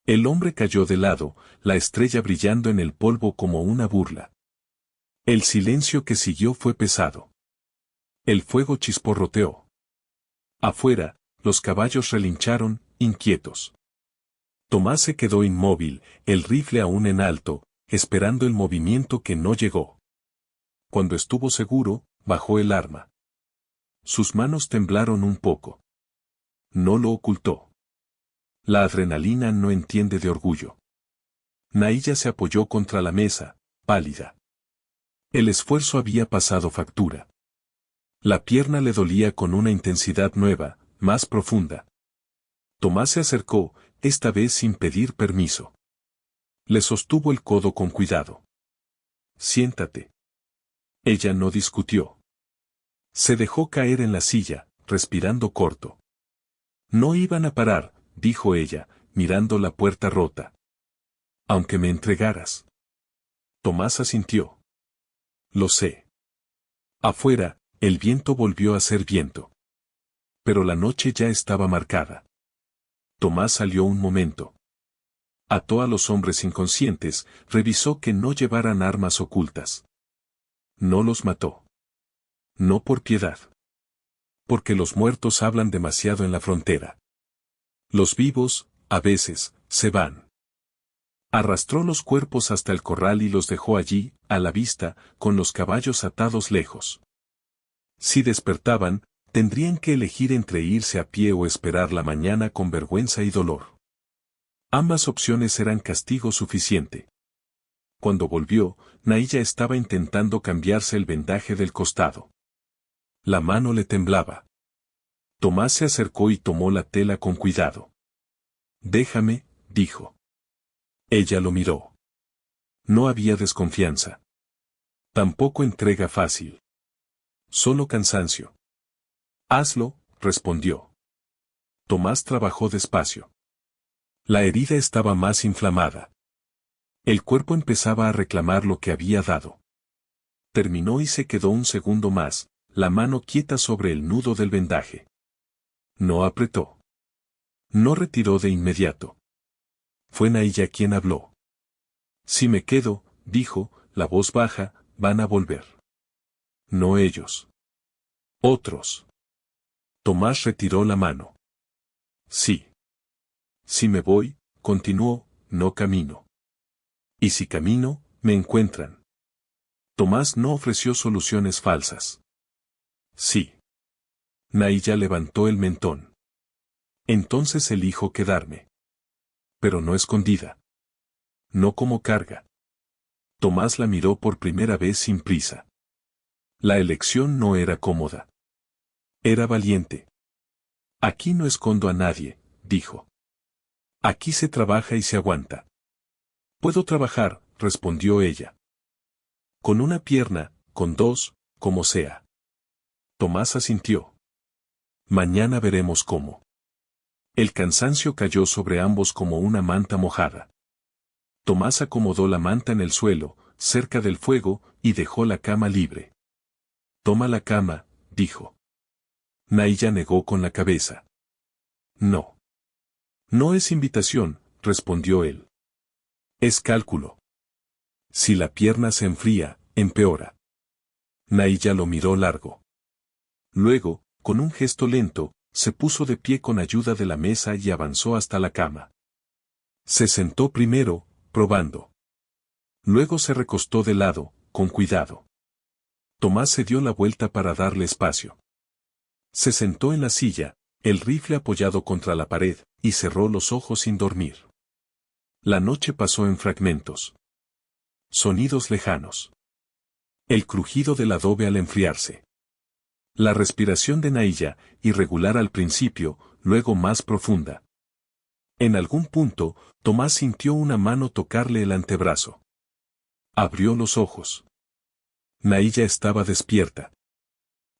El hombre cayó de lado, la estrella brillando en el polvo como una burla. El silencio que siguió fue pesado. El fuego chisporroteó. Afuera, los caballos relincharon, inquietos. Tomás se quedó inmóvil, el rifle aún en alto, esperando el movimiento que no llegó. Cuando estuvo seguro, bajó el arma. Sus manos temblaron un poco. No lo ocultó. La adrenalina no entiende de orgullo. Nahilla se apoyó contra la mesa, pálida. El esfuerzo había pasado factura. La pierna le dolía con una intensidad nueva, más profunda. Tomás se acercó, esta vez sin pedir permiso. Le sostuvo el codo con cuidado. Siéntate. Ella no discutió. Se dejó caer en la silla, respirando corto. No iban a parar, dijo ella, mirando la puerta rota. Aunque me entregaras. Tomás asintió. Lo sé. Afuera, el viento volvió a ser viento. Pero la noche ya estaba marcada. Tomás salió un momento. Ató a los hombres inconscientes, revisó que no llevaran armas ocultas. No los mató. No por piedad. Porque los muertos hablan demasiado en la frontera. Los vivos, a veces, se van. Arrastró los cuerpos hasta el corral y los dejó allí, a la vista, con los caballos atados lejos. Si despertaban, tendrían que elegir entre irse a pie o esperar la mañana con vergüenza y dolor. Ambas opciones eran castigo suficiente. Cuando volvió, Nahilla estaba intentando cambiarse el vendaje del costado. La mano le temblaba. Tomás se acercó y tomó la tela con cuidado. Déjame, dijo. Ella lo miró. No había desconfianza. Tampoco entrega fácil. Solo cansancio. Hazlo, respondió. Tomás trabajó despacio. La herida estaba más inflamada. El cuerpo empezaba a reclamar lo que había dado. Terminó y se quedó un segundo más, la mano quieta sobre el nudo del vendaje. No apretó. No retiró de inmediato. Fue Nahilla quien habló. Si me quedo, dijo, la voz baja, van a volver. No ellos. Otros. Tomás retiró la mano. Sí. Si me voy, continuó, no camino. Y si camino, me encuentran. Tomás no ofreció soluciones falsas. Sí. Nahilla levantó el mentón. Entonces elijo quedarme. Pero no escondida. No como carga. Tomás la miró por primera vez sin prisa. La elección no era cómoda. Era valiente. Aquí no escondo a nadie, dijo. Aquí se trabaja y se aguanta. Puedo trabajar, respondió ella. Con una pierna, con 2, como sea. Tomás asintió. Mañana veremos cómo. El cansancio cayó sobre ambos como una manta mojada. Tomás acomodó la manta en el suelo, cerca del fuego, y dejó la cama libre. Toma la cama, dijo. Nahilla negó con la cabeza. No. No es invitación, respondió él. Es cálculo. Si la pierna se enfría, empeora. Nahilla lo miró largo. Luego, con un gesto lento, se puso de pie con ayuda de la mesa y avanzó hasta la cama. Se sentó primero, probando. Luego se recostó de lado, con cuidado. Tomás se dio la vuelta para darle espacio. Se sentó en la silla, el rifle apoyado contra la pared, y cerró los ojos sin dormir. La noche pasó en fragmentos. Sonidos lejanos. El crujido del adobe al enfriarse. La respiración de Nahilla, irregular al principio, luego más profunda. En algún punto, Tomás sintió una mano tocarle el antebrazo. Abrió los ojos. Nahilla estaba despierta.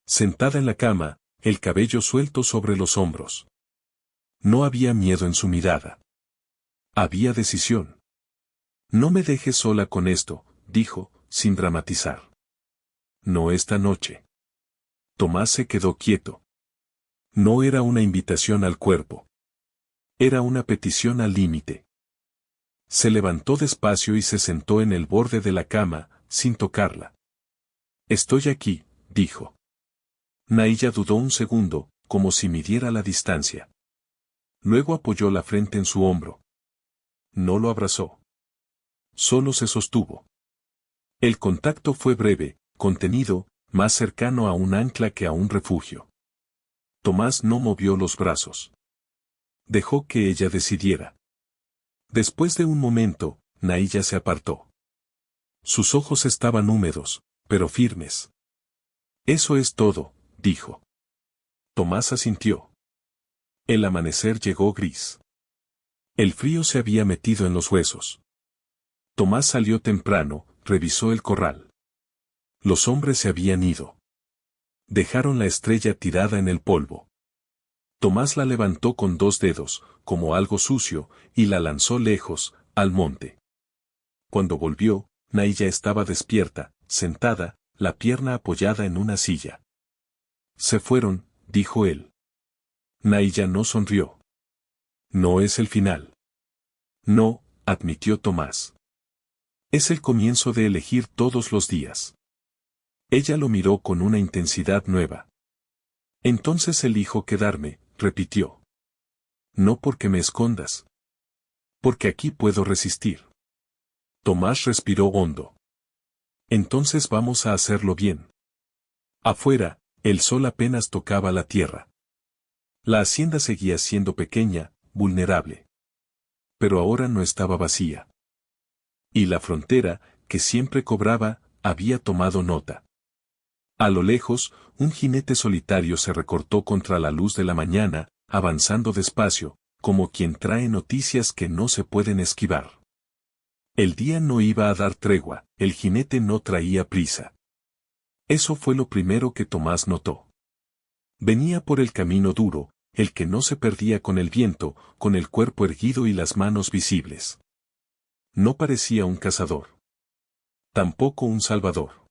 Sentada en la cama, el cabello suelto sobre los hombros. No había miedo en su mirada. Había decisión. No me dejes sola con esto, dijo, sin dramatizar. No esta noche. Tomás se quedó quieto. No era una invitación al cuerpo. Era una petición al límite. Se levantó despacio y se sentó en el borde de la cama, sin tocarla. Estoy aquí, dijo. Nahilla dudó un segundo, como si midiera la distancia. Luego apoyó la frente en su hombro. No lo abrazó. Solo se sostuvo. El contacto fue breve, contenido, más cercano a un ancla que a un refugio. Tomás no movió los brazos. Dejó que ella decidiera. Después de un momento, Nahilla se apartó. Sus ojos estaban húmedos, pero firmes. Eso es todo, dijo. Tomás asintió. El amanecer llegó gris. El frío se había metido en los huesos. Tomás salió temprano, revisó el corral. Los hombres se habían ido. Dejaron la estrella tirada en el polvo. Tomás la levantó con 2 dedos, como algo sucio, y la lanzó lejos, al monte. Cuando volvió, Nahilla estaba despierta, sentada, la pierna apoyada en una silla. Se fueron, dijo él. Nahilla no sonrió. No es el final. No, admitió Tomás. Es el comienzo de elegir todos los días. Ella lo miró con una intensidad nueva. Entonces elijo quedarme, repitió. No porque me escondas. Porque aquí puedo resistir. Tomás respiró hondo. Entonces vamos a hacerlo bien. Afuera, el sol apenas tocaba la tierra. La hacienda seguía siendo pequeña, vulnerable. Pero ahora no estaba vacía. Y la frontera, que siempre cobraba, había tomado nota. A lo lejos, un jinete solitario se recortó contra la luz de la mañana, avanzando despacio, como quien trae noticias que no se pueden esquivar. El día no iba a dar tregua, el jinete no traía prisa. Eso fue lo primero que Tomás notó. Venía por el camino duro, el que no se perdía con el viento, con el cuerpo erguido y las manos visibles. No parecía un cazador. Tampoco un salvador.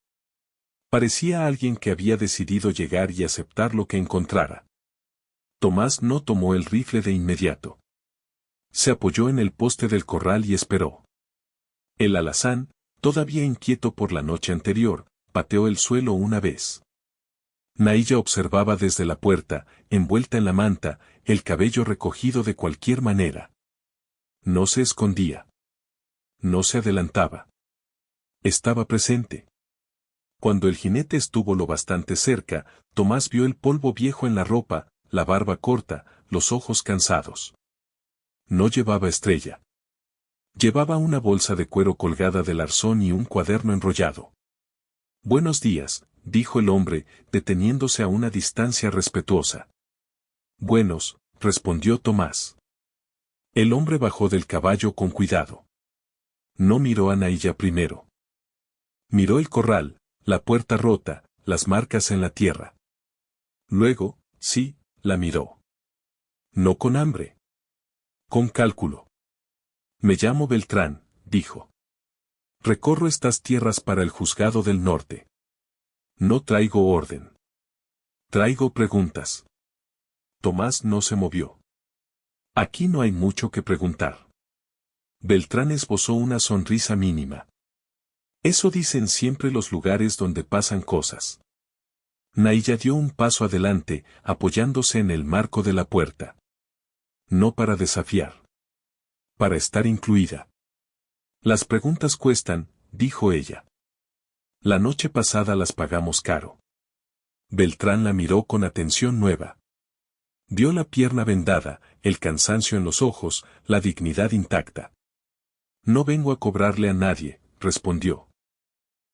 Parecía alguien que había decidido llegar y aceptar lo que encontrara. Tomás no tomó el rifle de inmediato. Se apoyó en el poste del corral y esperó. El alazán, todavía inquieto por la noche anterior, pateó el suelo una vez. Nahilla observaba desde la puerta, envuelta en la manta, el cabello recogido de cualquier manera. No se escondía. No se adelantaba. Estaba presente. Cuando el jinete estuvo lo bastante cerca, Tomás vio el polvo viejo en la ropa, la barba corta, los ojos cansados. No llevaba estrella. Llevaba una bolsa de cuero colgada del arzón y un cuaderno enrollado. Buenos días, dijo el hombre, deteniéndose a una distancia respetuosa. Buenos, respondió Tomás. El hombre bajó del caballo con cuidado. No miró a Nahilla primero. Miró el corral, la puerta rota, las marcas en la tierra. Luego, sí, la miró. No con hambre. Con cálculo. Me llamo Beltrán, dijo. Recorro estas tierras para el juzgado del norte. No traigo orden. Traigo preguntas. Tomás no se movió. Aquí no hay mucho que preguntar. Beltrán esbozó una sonrisa mínima. Eso dicen siempre los lugares donde pasan cosas. Nahilla dio un paso adelante, apoyándose en el marco de la puerta. No para desafiar. Para estar incluida. Las preguntas cuestan, dijo ella. La noche pasada las pagamos caro. Beltrán la miró con atención nueva. Vio la pierna vendada, el cansancio en los ojos, la dignidad intacta. No vengo a cobrarle a nadie, respondió.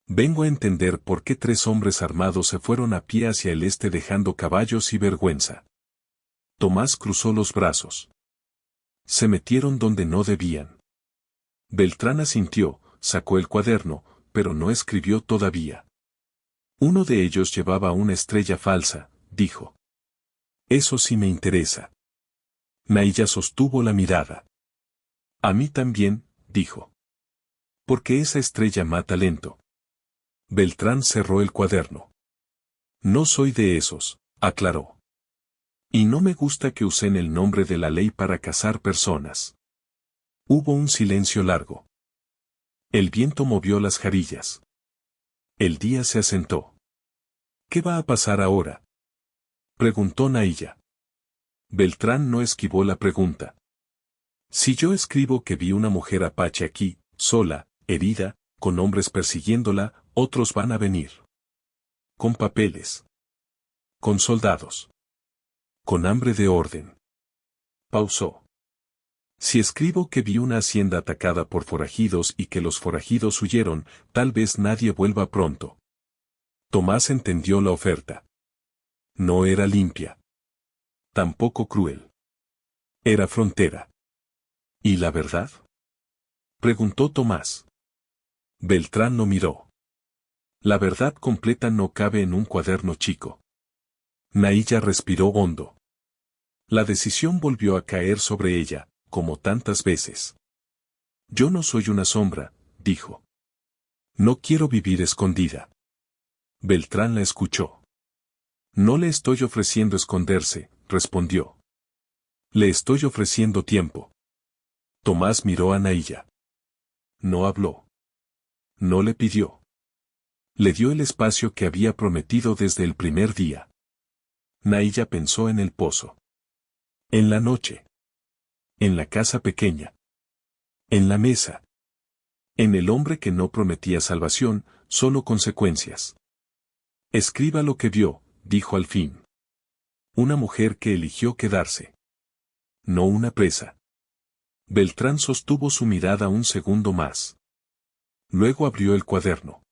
Vengo a entender por qué 3 hombres armados se fueron a pie hacia el este dejando caballos y vergüenza. Tomás cruzó los brazos. Se metieron donde no debían. Beltrán asintió, sacó el cuaderno, pero no escribió todavía. Uno de ellos llevaba una estrella falsa, dijo. Eso sí me interesa. Nahilla sostuvo la mirada. A mí también, dijo. Porque esa estrella mata lento. Beltrán cerró el cuaderno. No soy de esos, aclaró. Y no me gusta que usen el nombre de la ley para cazar personas. Hubo un silencio largo. El viento movió las jarillas. El día se asentó. ¿Qué va a pasar ahora? Preguntó Nahilla. Beltrán no esquivó la pregunta. Si yo escribo que vi una mujer apache aquí, sola, herida, con hombres persiguiéndola, otros van a venir. Con papeles. Con soldados. Con hambre de orden. Pausó. Si escribo que vi una hacienda atacada por forajidos y que los forajidos huyeron, tal vez nadie vuelva pronto. Tomás entendió la oferta. No era limpia. Tampoco cruel. Era frontera. ¿Y la verdad? Preguntó Tomás. Beltrán lo miró. La verdad completa no cabe en un cuaderno chico. Nahilla respiró hondo. La decisión volvió a caer sobre ella, como tantas veces. Yo no soy una sombra, dijo. No quiero vivir escondida. Beltrán la escuchó. No le estoy ofreciendo esconderse, respondió. Le estoy ofreciendo tiempo. Tomás miró a Nahilla. No habló. No le pidió. Le dio el espacio que había prometido desde el primer día. Nahilla pensó en el pozo. En la noche. En la casa pequeña. En la mesa. En el hombre que no prometía salvación, solo consecuencias. Escriba lo que vio, dijo al fin. Una mujer que eligió quedarse. No una presa. Beltrán sostuvo su mirada un segundo más. Luego abrió el cuaderno.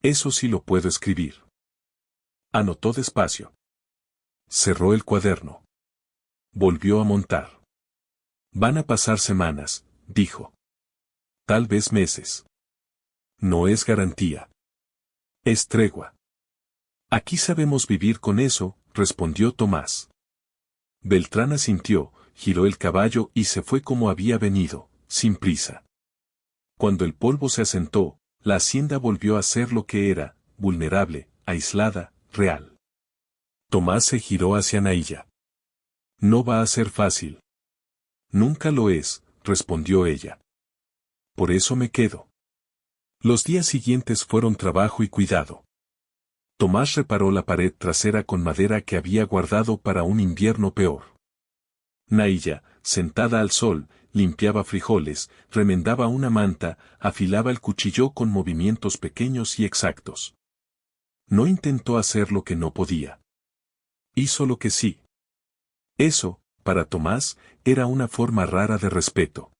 Eso sí lo puedo escribir. Anotó despacio. Cerró el cuaderno. Volvió a montar. Van a pasar semanas, dijo. Tal vez meses. No es garantía. Es tregua. Aquí sabemos vivir con eso, respondió Tomás. Beltrán asintió, giró el caballo y se fue como había venido, sin prisa. Cuando el polvo se asentó, la hacienda volvió a ser lo que era, vulnerable, aislada, real. Tomás se giró hacia Nahilla. No va a ser fácil. Nunca lo es, respondió ella. Por eso me quedo. Los días siguientes fueron trabajo y cuidado. Tomás reparó la pared trasera con madera que había guardado para un invierno peor. Nahilla, sentada al sol, limpiaba frijoles, remendaba una manta, afilaba el cuchillo con movimientos pequeños y exactos. No intentó hacer lo que no podía. Hizo lo que sí. Eso, para Tomás, era una forma rara de respeto.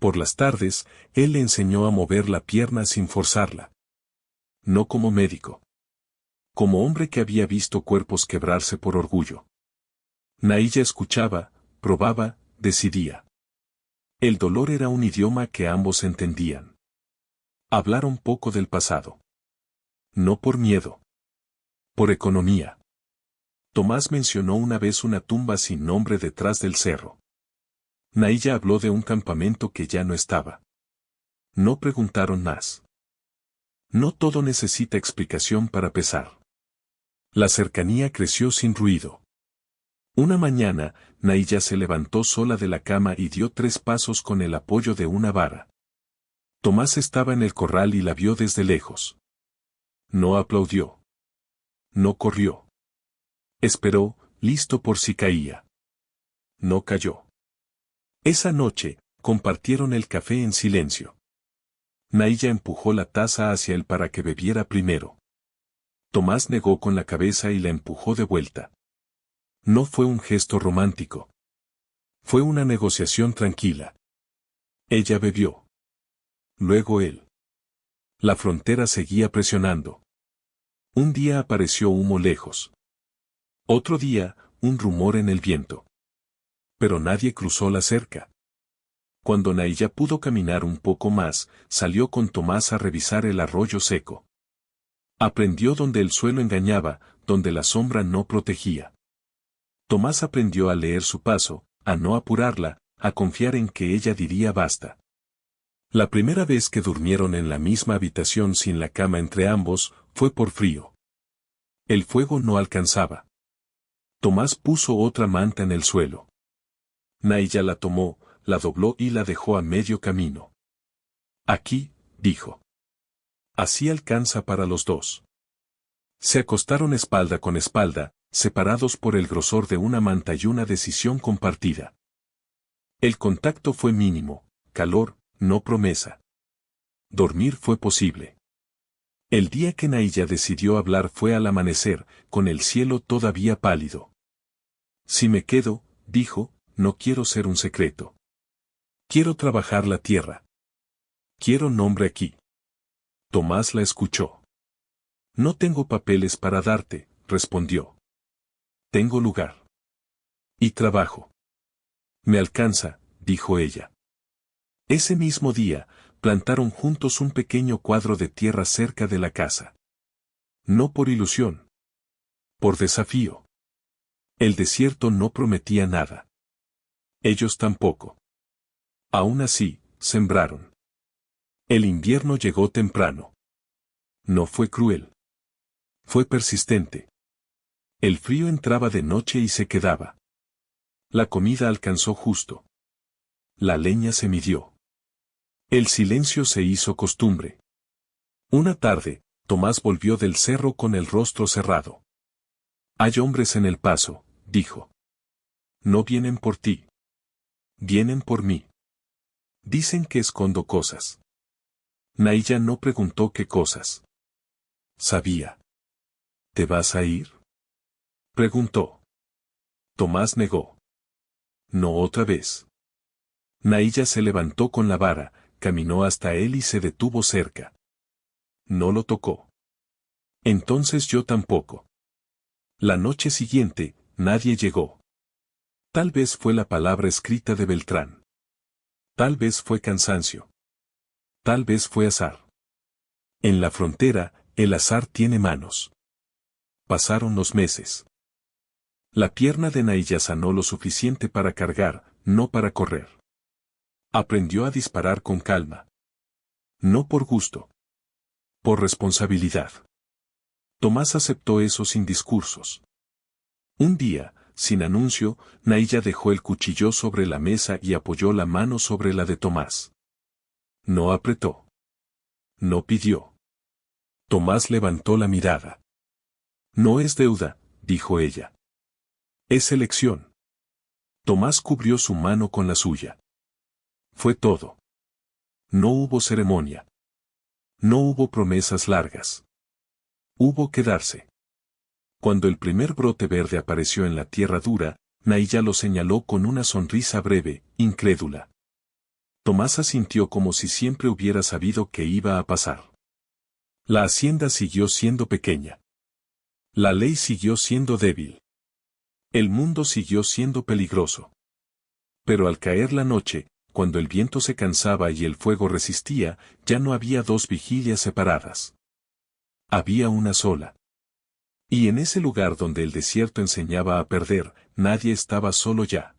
Por las tardes, él le enseñó a mover la pierna sin forzarla. No como médico. Como hombre que había visto cuerpos quebrarse por orgullo. Nahilla escuchaba, probaba, decidía. El dolor era un idioma que ambos entendían. Hablaron poco del pasado. No por miedo. Por economía. Tomás mencionó una vez una tumba sin nombre detrás del cerro. Nahilla habló de un campamento que ya no estaba. No preguntaron más. No todo necesita explicación para pesar. La cercanía creció sin ruido. Una mañana, Nahilla se levantó sola de la cama y dio 3 pasos con el apoyo de una vara. Tomás estaba en el corral y la vio desde lejos. No aplaudió. No corrió. Esperó, listo por si caía. No cayó. Esa noche, compartieron el café en silencio. Nahilla empujó la taza hacia él para que bebiera primero. Tomás negó con la cabeza y la empujó de vuelta. No fue un gesto romántico. Fue una negociación tranquila. Ella bebió. Luego él. La frontera seguía presionando. Un día apareció humo lejos. Otro día, un rumor en el viento. Pero nadie cruzó la cerca. Cuando Nahilla pudo caminar un poco más, salió con Tomás a revisar el arroyo seco. Aprendió donde el suelo engañaba, donde la sombra no protegía. Tomás aprendió a leer su paso, a no apurarla, a confiar en que ella diría basta. La primera vez que durmieron en la misma habitación sin la cama entre ambos, fue por frío. El fuego no alcanzaba. Tomás puso otra manta en el suelo. Nahilla la tomó, la dobló y la dejó a medio camino. Aquí, dijo. Así alcanza para los dos. Se acostaron espalda con espalda, separados por el grosor de una manta y una decisión compartida. El contacto fue mínimo, calor, no promesa. Dormir fue posible. El día que Nahilla decidió hablar fue al amanecer, con el cielo todavía pálido. Si me quedo, dijo, no quiero ser un secreto. Quiero trabajar la tierra. Quiero nombre aquí. Tomás la escuchó. No tengo papeles para darte, respondió. Tengo lugar. Y trabajo. Me alcanza, dijo ella. Ese mismo día, plantaron juntos un pequeño cuadro de tierra cerca de la casa. No por ilusión. Por desafío. El desierto no prometía nada. Ellos tampoco. Aún así, sembraron. El invierno llegó temprano. No fue cruel. Fue persistente. El frío entraba de noche y se quedaba. La comida alcanzó justo. La leña se midió. El silencio se hizo costumbre. Una tarde, Tomás volvió del cerro con el rostro cerrado. Hay hombres en el paso, dijo. No vienen por ti. Vienen por mí. Dicen que escondo cosas. Nahilla no preguntó qué cosas. Sabía. ¿Te vas a ir? Preguntó. Tomás negó. No otra vez. Nahilla se levantó con la vara, caminó hasta él y se detuvo cerca. No lo tocó. Entonces yo tampoco. La noche siguiente, nadie llegó. Tal vez fue la palabra escrita de Beltrán. Tal vez fue cansancio. Tal vez fue azar. En la frontera, el azar tiene manos. Pasaron los meses. La pierna de Nahilla sanó lo suficiente para cargar, no para correr. Aprendió a disparar con calma. No por gusto. Por responsabilidad. Tomás aceptó eso sin discursos. Un día, sin anuncio, Nahilla dejó el cuchillo sobre la mesa y apoyó la mano sobre la de Tomás. No apretó. No pidió. Tomás levantó la mirada. No es deuda, dijo ella. Es elección. Tomás cubrió su mano con la suya. Fue todo. No hubo ceremonia. No hubo promesas largas. Hubo que darse. Cuando el primer brote verde apareció en la tierra dura, Nahilla lo señaló con una sonrisa breve, incrédula. Tomás asintió como si siempre hubiera sabido que iba a pasar. La hacienda siguió siendo pequeña. La ley siguió siendo débil. El mundo siguió siendo peligroso. Pero al caer la noche, cuando el viento se cansaba y el fuego resistía, ya no había dos vigilias separadas. Había una sola. Y en ese lugar donde el desierto enseñaba a perder, nadie estaba solo ya.